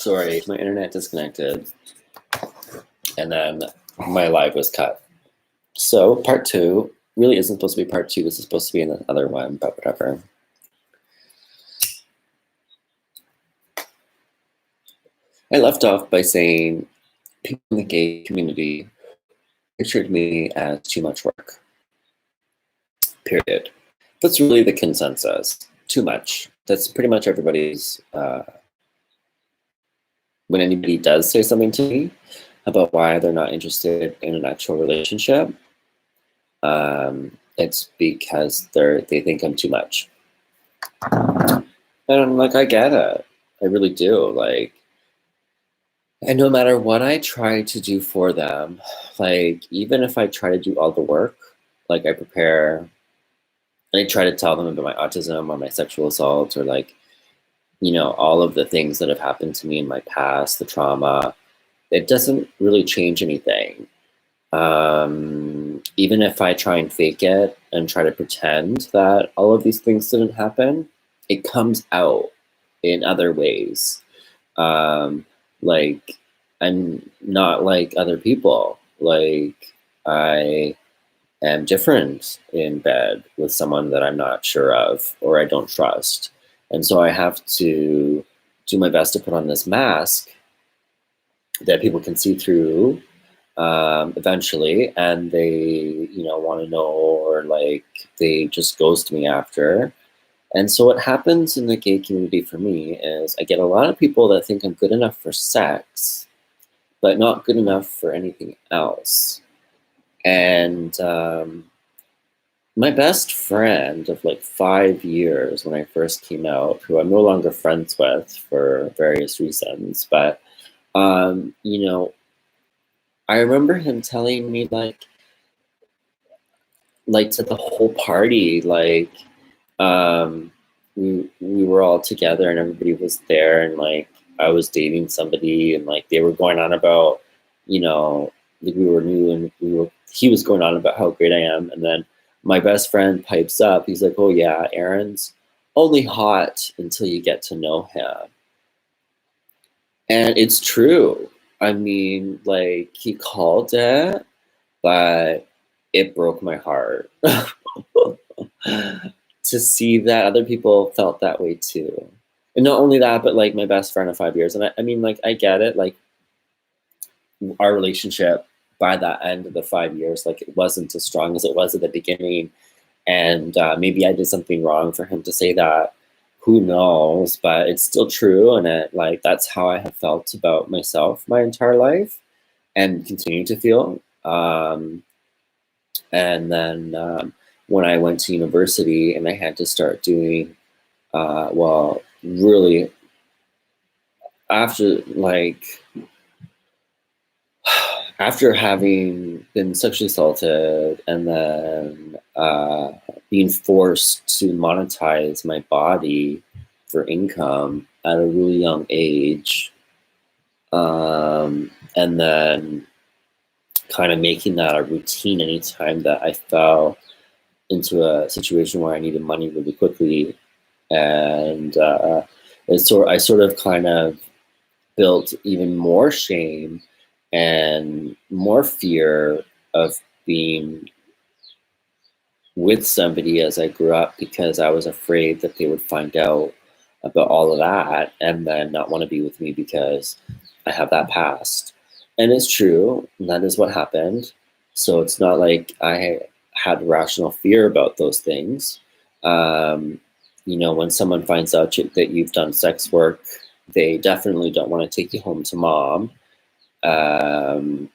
Sorry, my internet disconnected, and then my live was cut. So part 2 really isn't supposed to be part 2. This is supposed to be another one, but whatever. I left off by saying people in the gay community pictured me as too much work. Period. That's really the consensus. Too much. That's pretty much everybody's. When anybody does say something to me about why they're not interested in an actual relationship, it's because they think I'm too much. And I'm like, I get it. I really do. Like, and no matter what I try to do for them, like, even if I try to do all the work, like I prepare, and I try to tell them about my autism or my sexual assault or like, you know, all of the things that have happened to me in my past, the trauma, it doesn't really change anything. Even if I try and fake it and try to pretend that all of these things didn't happen, it comes out in other ways. Like, I'm not like other people. Like, I am different in bed with someone that I'm not sure of or I don't trust. And so I have to do my best to put on this mask that people can see through eventually, and they, you know, want to know, or like they just ghost me after. And so what happens in the gay community for me is I get a lot of people that think I'm good enough for sex, but not good enough for anything else. And my best friend of like 5 years when I first came out, who I'm no longer friends with for various reasons, but you know, I remember him telling me like to the whole party, like we were all together and everybody was there, and like I was dating somebody, and like they were going on about, you know, like we were new, and he was going on about how great I am, and then my best friend pipes up. He's like, "Oh yeah, Aaron's only hot until you get to know him." And it's true. I mean, like, he called it, but it broke my heart to see that other people felt that way too. And not only that, but like my best friend of 5 years. And I mean, like, I get it. Like, our relationship by that end of the 5 years, like, it wasn't as strong as it was at the beginning. And maybe I did something wrong for him to say that. Who knows? But it's still true. And it, like, that's how I have felt about myself my entire life and continue to feel. And then when I went to university and I had to start doing, well, really, after having been sexually assaulted and then being forced to monetize my body for income at a really young age, and then kind of making that a routine anytime that I fell into a situation where I needed money really quickly. And I sort of kind of built even more shame and more fear of being with somebody as I grew up, because I was afraid that they would find out about all of that and then not want to be with me because I have that past. And it's true, and that is what happened. So it's not like I had rational fear about those things. You know, when someone finds out that you've done sex work, they definitely don't want to take you home to mom.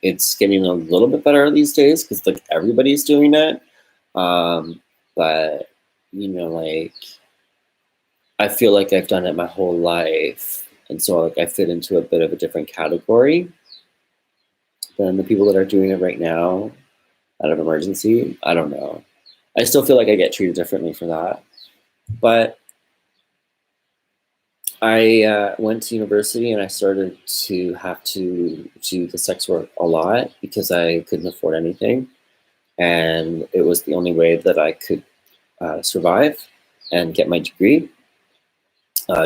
It's getting a little bit better these days because like everybody's doing it. But you know, like, I feel like I've done it my whole life, and so like I fit into a bit of a different category than the people that are doing it right now out of emergency. I don't know. I still feel like I get treated differently for that. But I went to university and I started to have to do the sex work a lot because I couldn't afford anything. And it was the only way that I could survive and get my degree,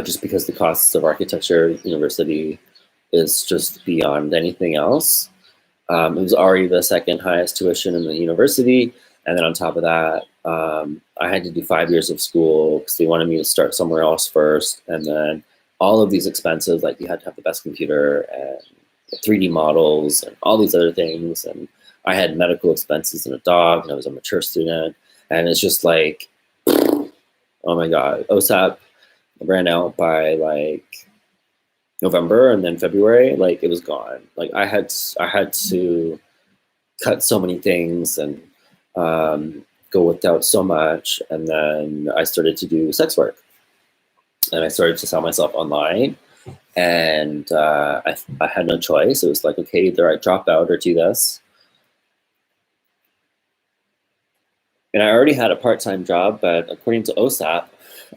just because the costs of architecture, university, is just beyond anything else. It was already the second highest tuition in the university. And then on top of that, I had to do 5 years of school because they wanted me to start somewhere else first. And then all of these expenses, like you had to have the best computer and 3D models and all these other things. And I had medical expenses and a dog, and I was a mature student. And it's just like, oh my God, OSAP ran out by like November, and then February, like it was gone. Like I had to cut so many things and go without so much. And then I started to do sex work, and I started to sell myself online. And I had no choice. It was like, okay, either I drop out or do this. And I already had a part-time job, but according to OSAP,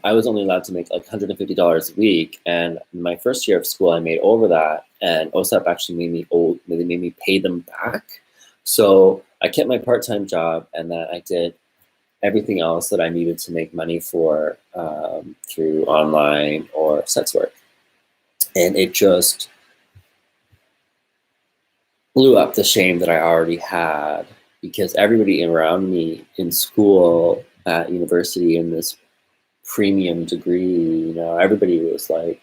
I was only allowed to make like $150 a week. And my first year of school, I made over that. And OSAP actually made me they made me pay them back. So I kept my part-time job, and then I did everything else that I needed to make money for through online or sex work. And it just blew up the shame that I already had, because everybody around me in school, at university, in this premium degree, everybody was like,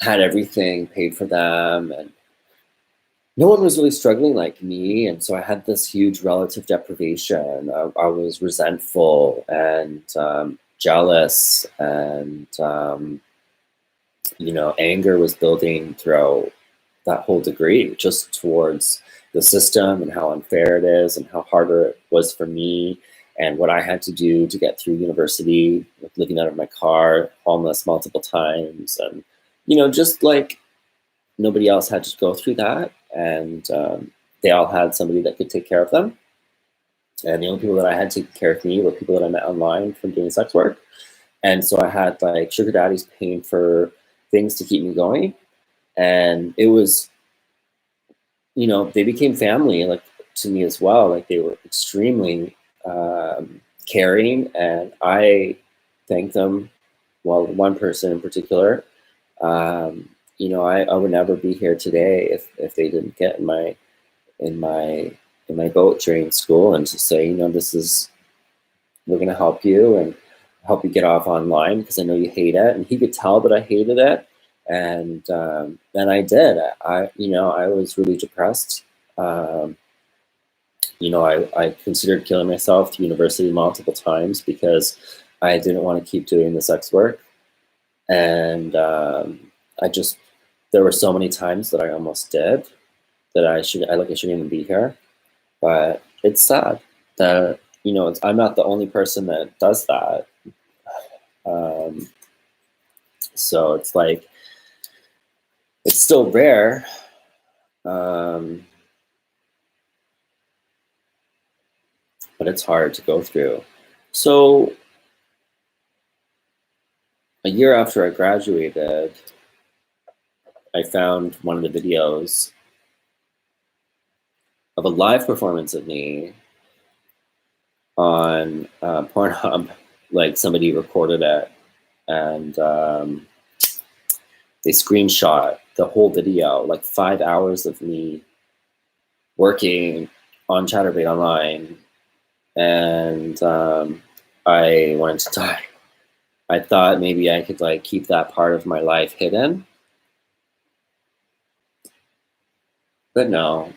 had everything paid for them, and no one was really struggling like me. And so I had this huge relative deprivation. I was resentful and jealous, and anger was building throughout that whole degree, just towards the system and how unfair it is and how harder it was for me and what I had to do to get through university, like living out of my car, homeless multiple times. And, just like nobody else had to go through that. And they all had somebody that could take care of them. And the only people that I had to take care of me were people that I met online from doing sex work. And so I had like sugar daddies paying for things to keep me going. And it was, they became family, like, to me as well. Like, they were extremely caring, and I thank them. Well, one person in particular, I would never be here today if they didn't get in my boat during school and to say, we're going to help you and help you get off online because I know you hate it. And he could tell that I hated it. And I did. I was really depressed. I considered killing myself to university multiple times because I didn't want to keep doing the sex work. And there were so many times that I almost did that I shouldn't even be here. But it's sad that, I'm not the only person that does that. So it's like, it's still rare. But it's hard to go through. So a year after I graduated, I found one of the videos of a live performance of me on Pornhub. Like, somebody recorded it, and they screenshot the whole video, like 5 hours of me working on Chatterbait Online, and I wanted to die. I thought maybe I could like keep that part of my life hidden, but no.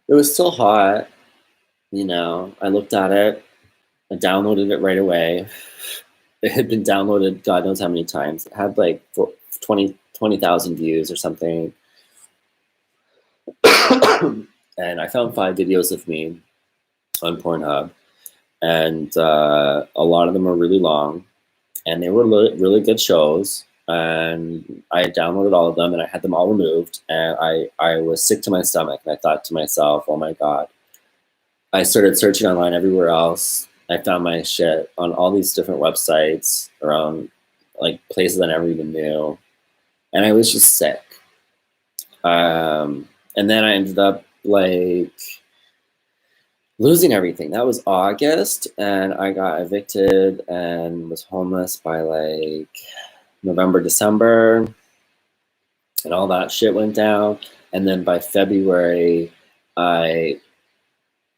It was still hot, I looked at it, I downloaded it right away. It had been downloaded God knows how many times. It had like 20,000 views or something. And I found 5 videos of me on Pornhub, and a lot of them were really long, and they were really good shows. And I downloaded all of them, and I had them all removed, and I was sick to my stomach, and I thought to myself, oh my God. I started searching online everywhere else. I found my shit on all these different websites around like places I never even knew, and I was just sick. And then I ended up like losing everything. That was August, and I got evicted and was homeless by like November, December, and all that shit went down. And then by February, I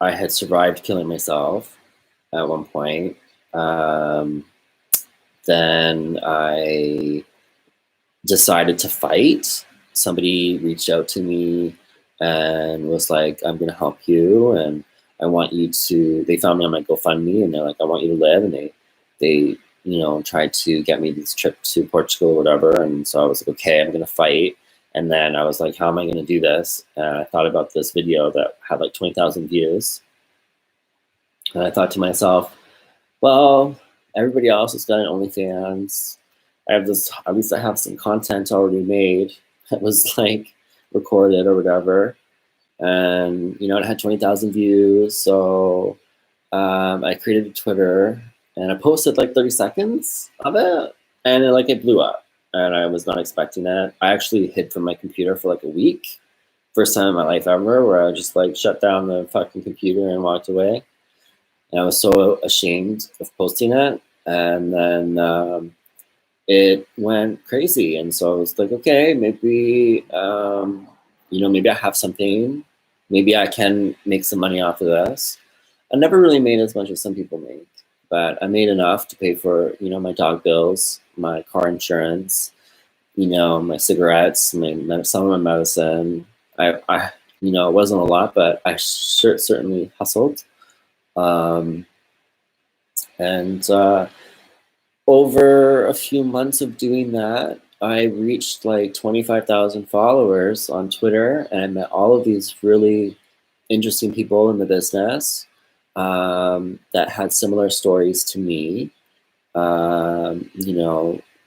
I had survived killing myself at one point. Um, then I decided to fight. Somebody reached out to me and was like, I'm going to help you. And I want you to, they found me on my GoFundMe and they're like, I want you to live. And they, tried to get me this trip to Portugal or whatever. And so I was like, okay, I'm going to fight. And then I was like, how am I going to do this? And I thought about this video that had like 20,000 views. And I thought to myself, well, everybody else has got an OnlyFans. I have this, at least I have some content already made that was like recorded or whatever. And, it had 20,000 views. So I created a Twitter and I posted like 30 seconds of it. And it blew up. And I was not expecting it. I actually hid from my computer for like a week. First time in my life ever where I just like shut down the fucking computer and walked away. And I was so ashamed of posting it. And then it went crazy. And so I was like, okay, maybe, maybe I have something. Maybe I can make some money off of this. I never really made as much as some people make, but I made enough to pay for, my dog bills, my car insurance, my cigarettes, some of my medicine. It wasn't a lot, but I certainly hustled. And over a few months of doing that, I reached like 25,000 followers on Twitter, and I met all of these really interesting people in the business that had similar stories to me.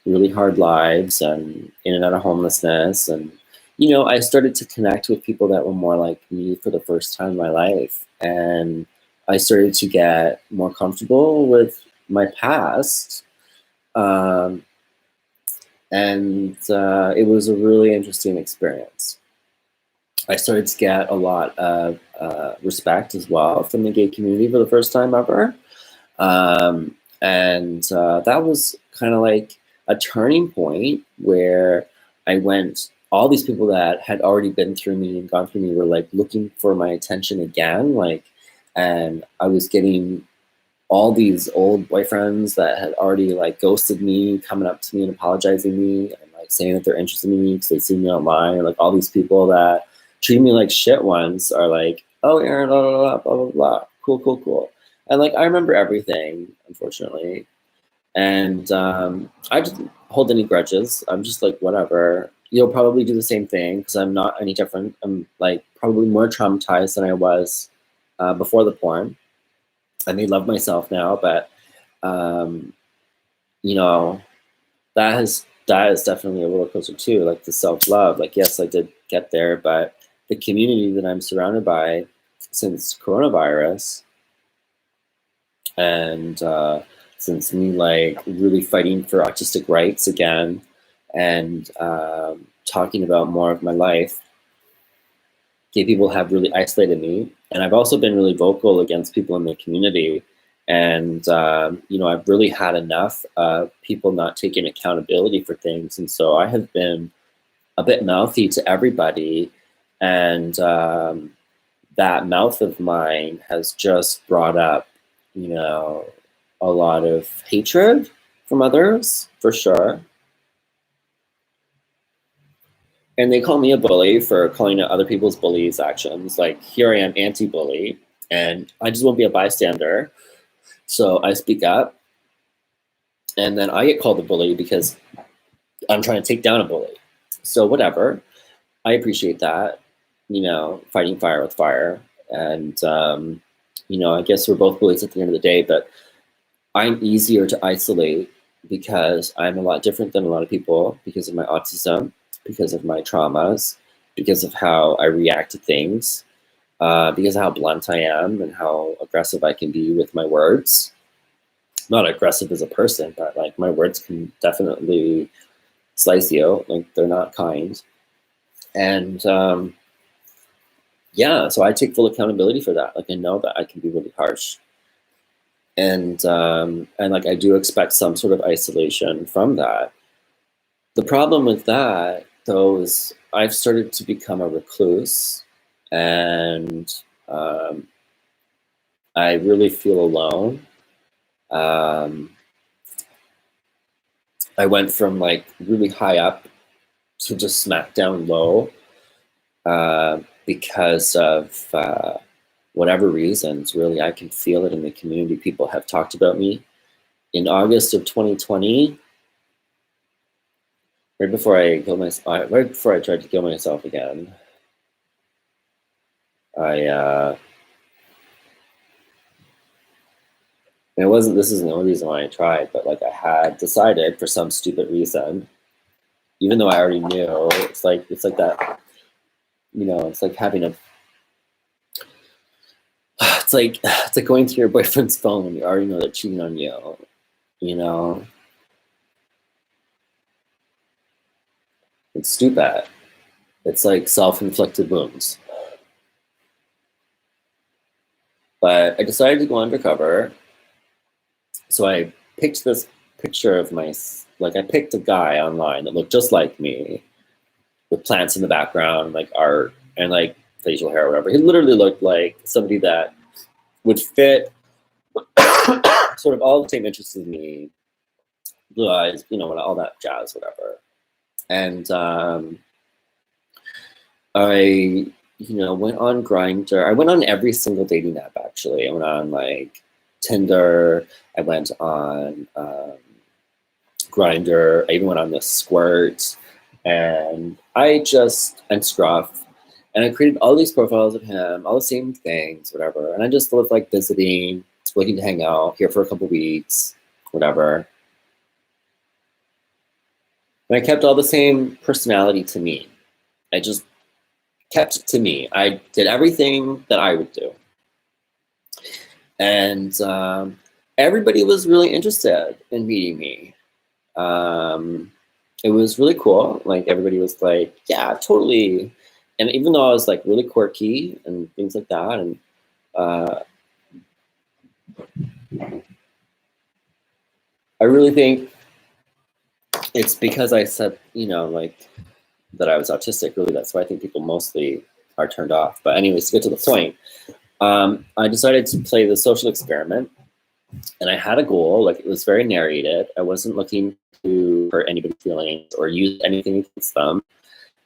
Really hard lives and in and out of homelessness. And, I started to connect with people that were more like me for the first time in my life. And I started to get more comfortable with my past. And it was a really interesting experience. I started to get a lot of respect as well from the gay community for the first time ever. And that was kind of like a turning point where all these people that had already been through me and gone through me were like looking for my attention again. And I was getting all these old boyfriends that had already like ghosted me, coming up to me and apologizing to me and like saying that they're interested in me because they see me online. Or like all these people that treat me like shit once are like, oh, Aaron, blah, blah, blah, blah, blah, blah. Cool. And like, I remember everything, unfortunately. And I didn't hold any grudges. I'm just like, whatever. You'll probably do the same thing because I'm not any different. I'm like probably more traumatized than I was before the porn. I may love myself now, but that is definitely a roller coaster too. Like the self-love. Like, yes, I did get there, but the community that I'm surrounded by since coronavirus and since me like really fighting for autistic rights again and talking about more of my life, gay people have really isolated me. And I've also been really vocal against people in the community. And, I've really had enough of people not taking accountability for things. And so I have been a bit mouthy to everybody. And that mouth of mine has just brought up, a lot of hatred from others, for sure. And they call me a bully for calling out other people's bullies' actions. Like, here I am, anti-bully, and I just won't be a bystander. So I speak up, and then I get called a bully because I'm trying to take down a bully. So whatever. I appreciate that, fighting fire with fire. And, I guess we're both bullies at the end of the day, but I'm easier to isolate because I'm a lot different than a lot of people because of my autism, because of my traumas, because of how I react to things, because of how blunt I am and how aggressive I can be with my words. Not aggressive as a person, but like my words can definitely slice you. Like, they're not kind. And so I take full accountability for that. Like, I know that I can be really harsh. And like I do expect some sort of isolation from that. The problem with that, though, is I've started to become a recluse, and I really feel alone. I went from like really high up to just smack down low because of whatever reasons. Really, I can feel it in the community. People have talked about me. In August of 2020, right before I tried to kill myself again, this isn't the only reason why I tried, but like I had decided for some stupid reason, even though I already knew, it's like that, it's like having a, it's like going through your boyfriend's phone when you already know they're cheating on you, It's stupid. It's like self-inflicted wounds. But I decided to go undercover. So I picked this picture of I picked a guy online that looked just like me, with plants in the background, like art, and like facial hair or whatever. He literally looked like somebody that would fit sort of all the same interests as me, blue eyes, all that jazz, whatever. And I, went on Grindr. I went on every single dating app, actually. I went on like Tinder. I went on Grindr. I even went on the Squirt. And and Scruff. And I created all these profiles of him, all the same things, whatever. And I just was like visiting, waiting to hang out here for a couple weeks, whatever. And I kept all the same personality to me. I just kept it to me. I did everything that I would do. And everybody was really interested in meeting me. It was really cool. Like everybody was like, yeah, totally. And even though I was like really quirky and things like that, and I really think it's because I said, like that I was autistic. Really, that's why I think people mostly are turned off. But anyways, to get to the point, I decided to play the social experiment, and I had a goal. Like it was very narrated. I wasn't looking to hurt anybody's feelings or use anything against them.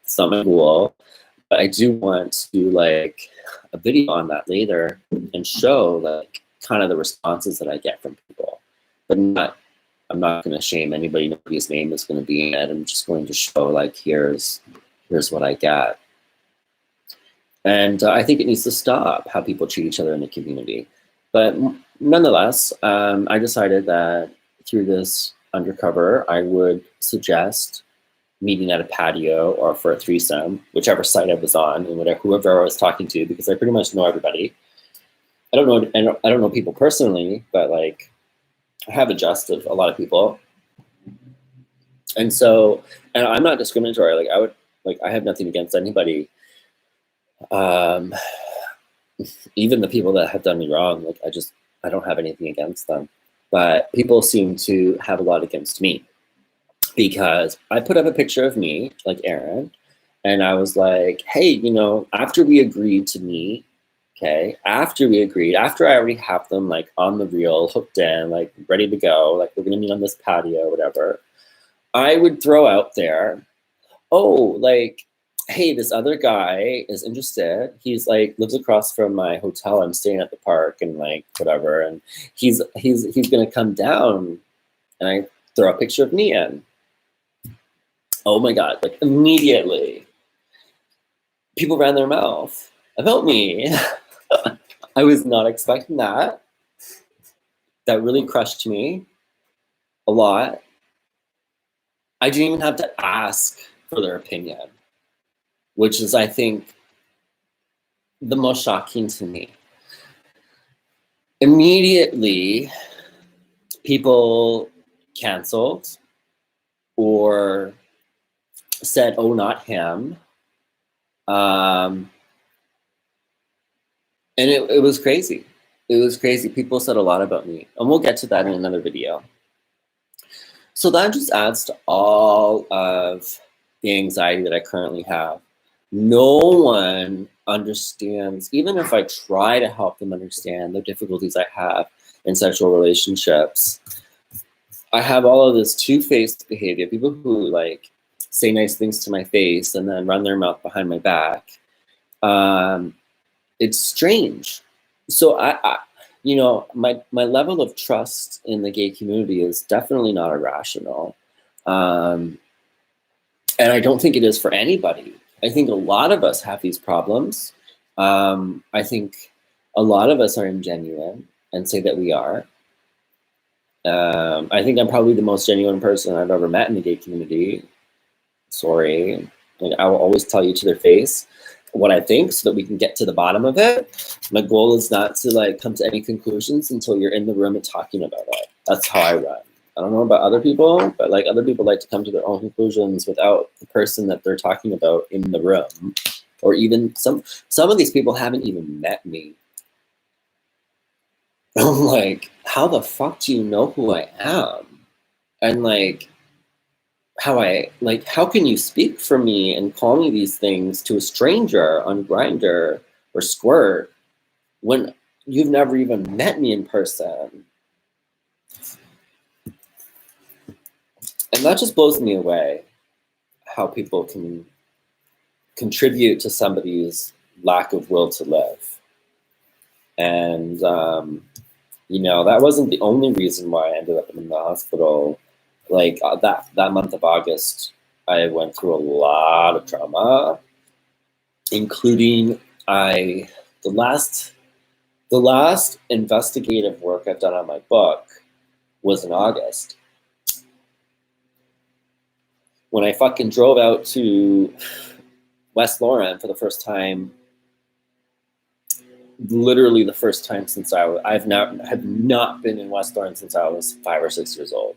It's not my goal. But I do want to do like a video on that later and show like kind of the responses that I get from people. But I'm not going to shame anybody. Nobody's name is going to be in it. I'm just going to show like here's what I get. And I think it needs to stop how people treat each other in the community. But nonetheless, I decided that through this undercover, I would suggest meeting at a patio or for a threesome, whichever site I was on and whoever I was talking to, because I pretty much know everybody. I don't know people personally, but like I have a gist of a lot of people. And so, and I'm not discriminatory. I have nothing against anybody. Even the people that have done me wrong, I don't have anything against them. But people seem to have a lot against me because I put up a picture of me, like Aaron, and I was like, hey, after we agreed to meet, after I already have them like on the reel, hooked in, like ready to go, like we're gonna meet on this patio, whatever, I would throw out there, oh, like, hey, this other guy is interested. He's like lives across from my hotel. I'm staying at the park and like whatever, and he's gonna come down, and I throw a picture of me in. Oh my God, like immediately people ran their mouth about me. I was not expecting that. That really crushed me a lot. I didn't even have to ask for their opinion, which is, I think, the most shocking to me. Immediately, people canceled or said, oh, not him. And it was crazy. It was crazy. People said a lot about me. And we'll get to that in another video. So that just adds to all of the anxiety that I currently have. No one understands, even if I try to help them understand the difficulties I have in sexual relationships. I have all of this two-faced behavior. People who like say nice things to my face and then run their mouth behind my back. It's strange. So you know, my level of trust in the gay community is definitely not irrational. And I don't think it is for anybody. I think a lot of us have these problems. I think a lot of us are ingenuine and say that we are. I think I'm probably the most genuine person I've ever met in the gay community. Sorry. Like, I will always tell you to their face what I think so that we can get to the bottom of it. My goal is not to like come to any conclusions until you're in the room and talking about it. That's how I run. I don't know about other people, but like other people like to come to their own conclusions without the person that they're talking about in the room. Or even some of these people haven't even met me. I'm like, how the fuck do you know who I am? And like, how can you speak for me and call me these things to a stranger on Grindr or Squirt when you've never even met me in person? And that just blows me away, how people can contribute to somebody's lack of will to live. And, you know, that wasn't the only reason why I ended up in the hospital. Like that month of August, I went through a lot of trauma, including the last investigative work I've done on my book was in August. When I fucking drove out to West Lauren for the first time, literally the first time since have not been in West Lauren since I was 5 or 6 years old.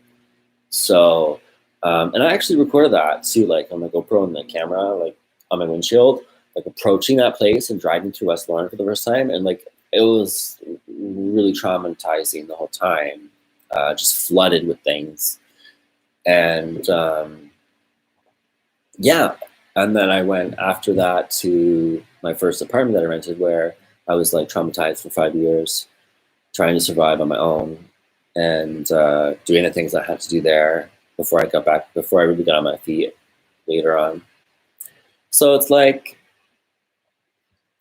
So, and I actually recorded that too, like on my GoPro and the camera, like on my windshield, like approaching that place and driving through West Lauren for the first time. And like, it was really traumatizing the whole time, just flooded with things. And yeah, and then I went after that to my first apartment that I rented, where I was like traumatized for 5 years, trying to survive on my own and doing the things I had to do there before I really got on my feet later on. So it's like,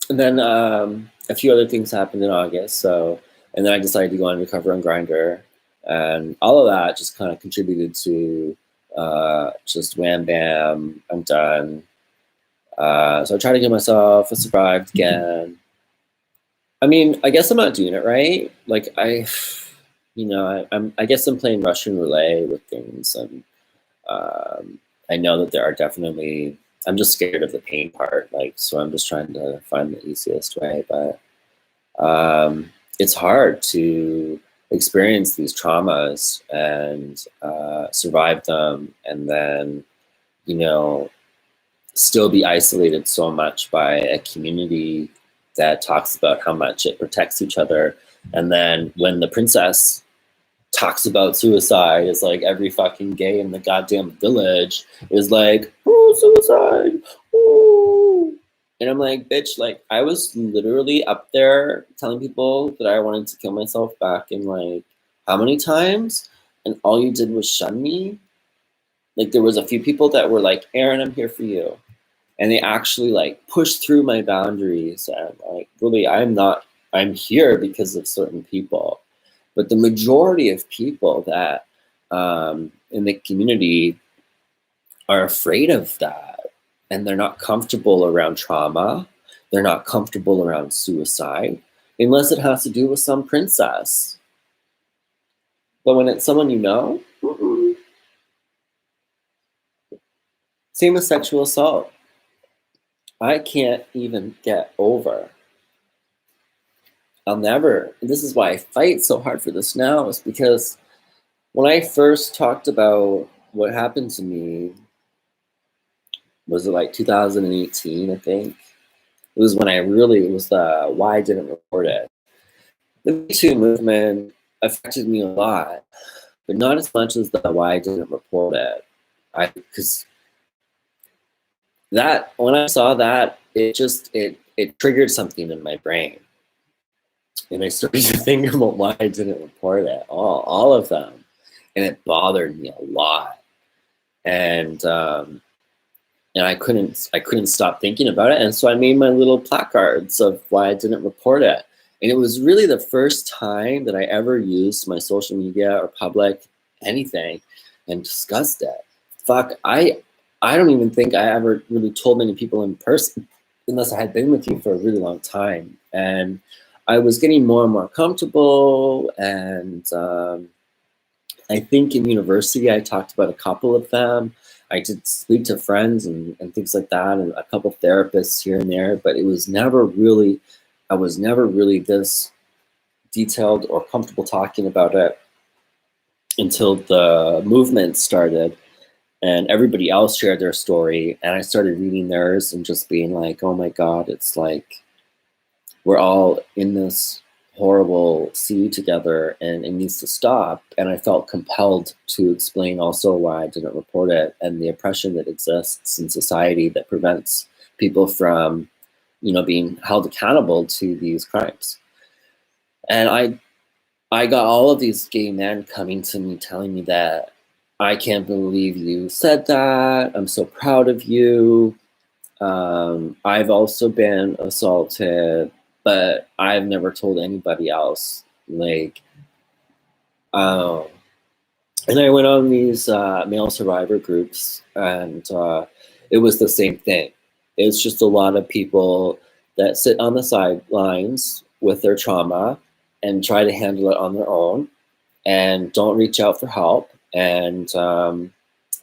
and then a few other things happened in August. So, and then I decided to go undercover on Grindr, and all of that just kind of contributed to just wham bam, I'm done. So I tried to give myself a survived again. I mean, I guess I'm not doing it right. Like I guess I'm playing Russian roulette with things, and I know that there are definitely. I'm just scared of the pain part, like, so I'm just trying to find the easiest way. But it's hard to experience these traumas and survive them, and then, you know, still be isolated so much by a community that talks about how much it protects each other. And then when the princess talks about suicide, it's like every fucking gay in the goddamn village is like, oh, suicide, oh. And I'm like, bitch, like, I was literally up there telling people that I wanted to kill myself back in like how many times? And all you did was shun me. Like, there was a few people that were like, Aaron, I'm here for you. And they actually like pushed through my boundaries. And like, really, I'm here because of certain people. But the majority of people that in the community are afraid of that, and they're not comfortable around trauma. They're not comfortable around suicide, unless it has to do with some princess. But when it's someone you know, same with sexual assault. I can't even get over. I'll never. And this is why I fight so hard for this now, is because when I first talked about what happened to me, was it like 2018, I think? It was when it was why I didn't report it. The Me Too movement affected me a lot. but not as much as the why I didn't report it. Because that, when I saw that, it triggered something in my brain. And I started to think about why I didn't report it, all of them. And it bothered me a lot. And I couldn't stop thinking about it. And so I made my little placards of why I didn't report it. And it was really the first time that I ever used my social media or public anything and discussed it. Fuck, I don't even think I ever really told many people in person unless I had been with you for a really long time. And I was getting more and more comfortable. And I think in university, I talked about a couple of them. I did speak to friends and things like that, and a couple therapists here and there, but it was never really, I was never really this detailed or comfortable talking about it until the movement started and everybody else shared their story. And I started reading theirs and just being like, oh my God, it's like we're all in this horrible sea together and it needs to stop. And I felt compelled to explain also why I didn't report it and the oppression that exists in society that prevents people from, being held accountable to these crimes. And I got all of these gay men coming to me telling me that I can't believe you said that. I'm so proud of you. I've also been assaulted, but I've never told anybody else. Like, and I went on these male survivor groups, and it was the same thing. It's just a lot of people that sit on the sidelines with their trauma and try to handle it on their own and don't reach out for help. And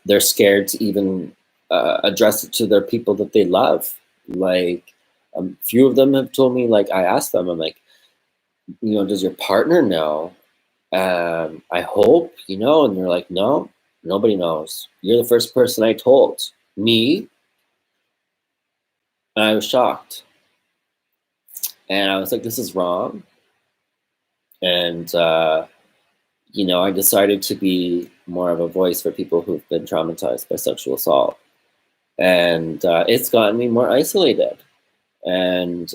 they're scared to even address it to their people that they love. Like, a few of them have told me, like, I asked them, I'm like, does your partner know? I hope, and they're like, no, nobody knows. You're the first person I told. Me? And I was shocked. And I was like, this is wrong. And, I decided to be more of a voice for people who've been traumatized by sexual assault. And it's gotten me more isolated. And,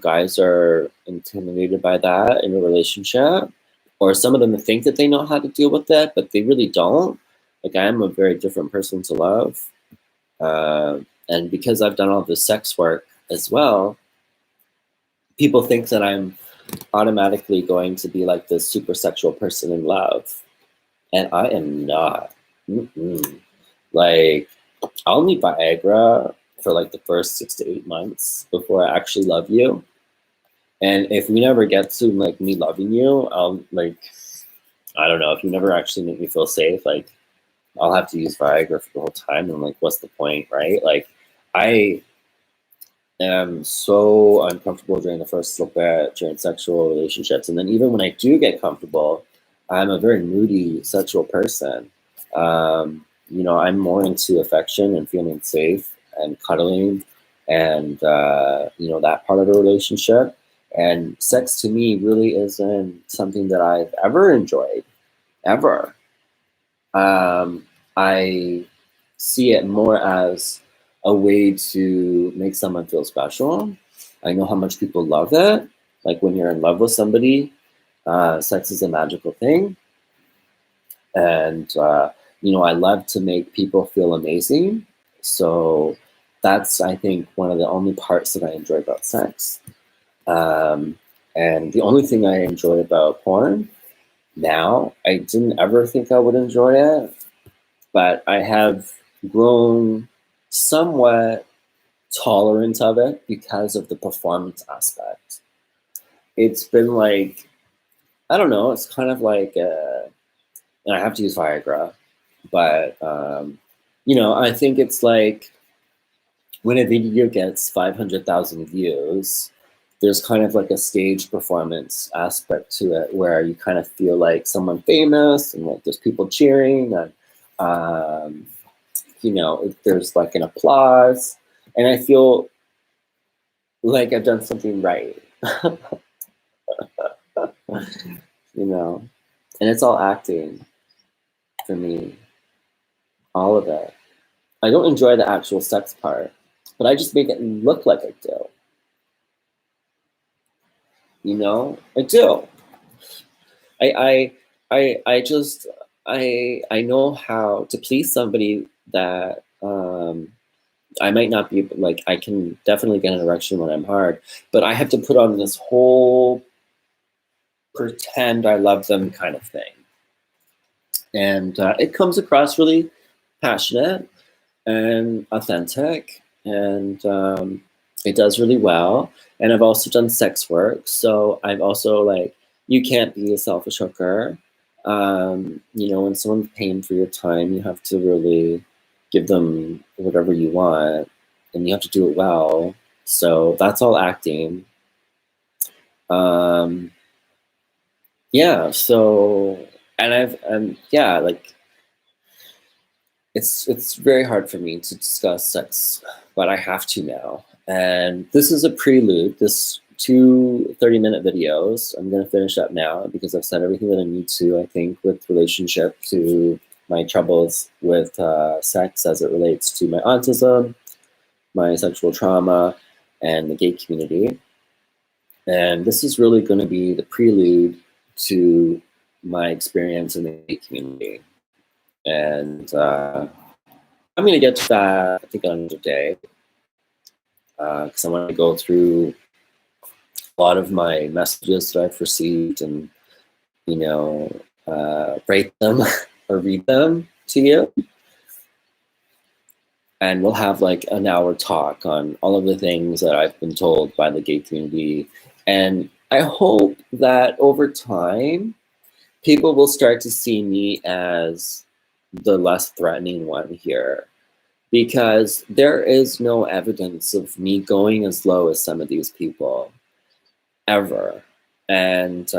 guys are intimidated by that in a relationship. Or some of them think that they know how to deal with it, but they really don't. Like, I am a very different person to love. And because I've done all this sex work as well, people think that I'm automatically going to be like this super sexual person in love. And I am not. Mm-mm. Like, I'll need Viagra for like the first 6 to 8 months before I actually love you. And if we never get to like me loving you, I'll like, I don't know, if you never actually make me feel safe, like I'll have to use Viagra for the whole time. And like, what's the point, right? Like, I am so uncomfortable during the first little bit, during sexual relationships. And then even when I do get comfortable, I'm a very moody sexual person. I'm more into affection and feeling safe and cuddling and, that part of the relationship. And sex to me really isn't something that I've ever enjoyed, ever. I see it more as a way to make someone feel special. I know how much people love it. Like, when you're in love with somebody, sex is a magical thing. And, I love to make people feel amazing. So that's, I think, one of the only parts that I enjoy about sex. And the only thing I enjoy about porn now, I didn't ever think I would enjoy it, but I have grown somewhat tolerant of it because of the performance aspect. It's been like, I don't know, it's kind of like, and I have to use Viagra, but, I think it's like when a video gets 500,000 views, there's kind of like a stage performance aspect to it where you kind of feel like someone famous and like there's people cheering and, there's like an applause, and I feel like I've done something right, you know. And it's all acting for me, all of it. I don't enjoy the actual sex part, but I just make it look like I do. You know, I do. I just I know how to please somebody that I might not be like, I can definitely get an erection when I'm hard, but I have to put on this whole pretend I love them kind of thing. And it comes across really passionate and authentic, and it does really well. And I've also done sex work, so I've also like, you can't be a selfish hooker. You know, when someone's paying for your time, you have to really give them whatever you want, and you have to do it well. So that's all acting. Um, yeah. So, and yeah, like, it's very hard for me to discuss sex, but I have to now. And this is a prelude. This 30-minute videos, I'm going to finish up now because I've said everything that I need to, I think, with relationship to my troubles with sex as it relates to my autism, my sexual trauma, and the gay community. And this is really going to be the prelude to my experience in the gay community. And I'm going to get to that, I think, another day, because I want to go through a lot of my messages that I've received and, you know, write them or read them to you. And we'll have like an hour talk on all of the things that I've been told by the gay community. And I hope that over time, people will start to see me as the less threatening one here, because there is no evidence of me going as low as some of these people ever. And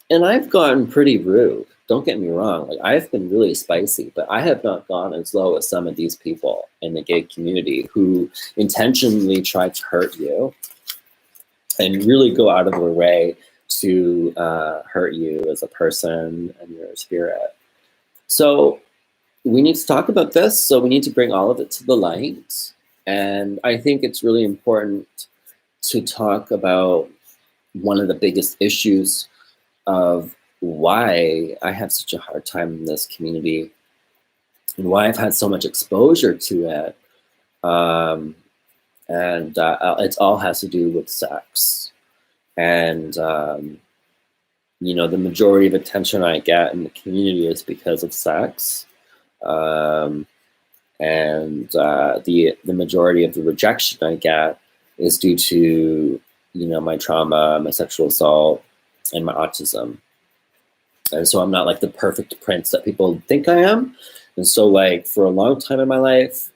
I've gotten pretty rude. Don't get me wrong. Like, I've been really spicy, but I have not gone as low as some of these people in the gay community who intentionally try to hurt you and really go out of their way to hurt you as a person and your spirit. So we need to talk about this. So we need to bring all of it to the light. And I think it's really important to talk about one of the biggest issues of why I have such a hard time in this community and why I've had so much exposure to it. And it all has to do with sex. And, you know, the majority of attention I get in the community is because of sex. And the majority of the rejection I get is due to, you know, my trauma, my sexual assault, and my autism. And so I'm not like the perfect prince that people think I am. And so, like, for a long time in my life,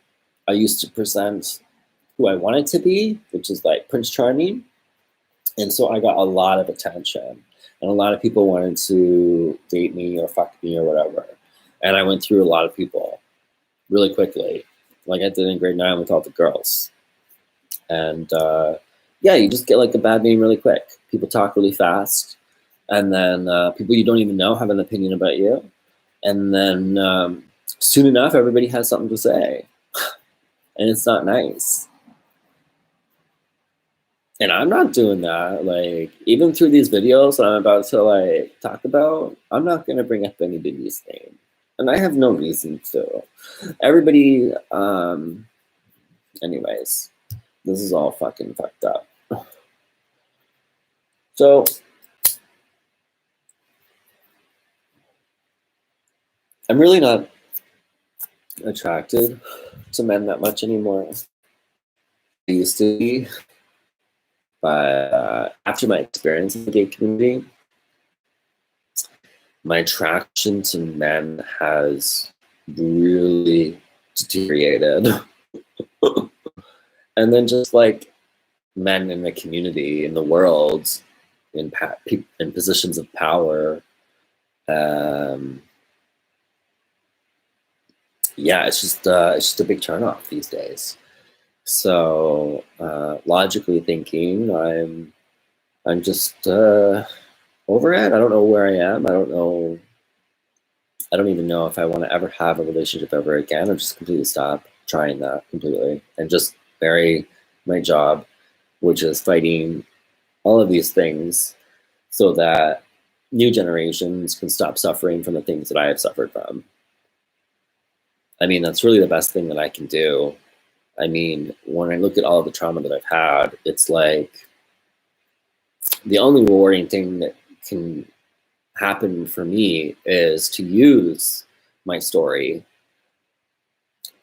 I used to present who I wanted to be, which is like Prince Charming. And so I got a lot of attention, and a lot of people wanted to date me or fuck me or whatever. And I went through a lot of people really quickly, like I did in grade 9 with all the girls. And yeah, you just get like a bad name really quick. People talk really fast, and then people you don't even know have an opinion about you. And then soon enough, everybody has something to say, and it's not nice. And I'm not doing that. Like, even through these videos that I'm about to like talk about, I'm not going to bring up anybody's name. And I have no reason to. Everybody, anyways, this is all fucking fucked up. So, I'm really not attracted to men that much anymore. I used to be. But after my experience in the gay community, my attraction to men has really deteriorated. And then just like men in the community, in the world, in positions of power, yeah, it's just a big turnoff these days. So logically thinking, I'm just over it. I don't know where I am. I don't know. I don't even know if I want to ever have a relationship ever again, or just completely stop trying that completely and just bury my job, which is fighting all of these things so that new generations can stop suffering from the things that I have suffered from. I mean, that's really the best thing that I can do. I mean, when I look at all the trauma that I've had, it's like the only rewarding thing that can happen for me is to use my story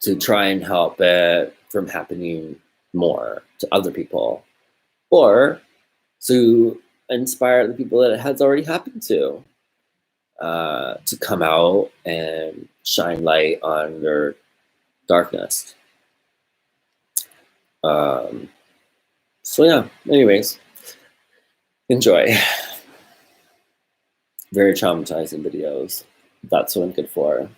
to try and help it from happening more to other people, or to inspire the people that it has already happened to come out and shine light on their darkness. So yeah, anyways, enjoy. Very traumatizing videos. That's what I'm good for.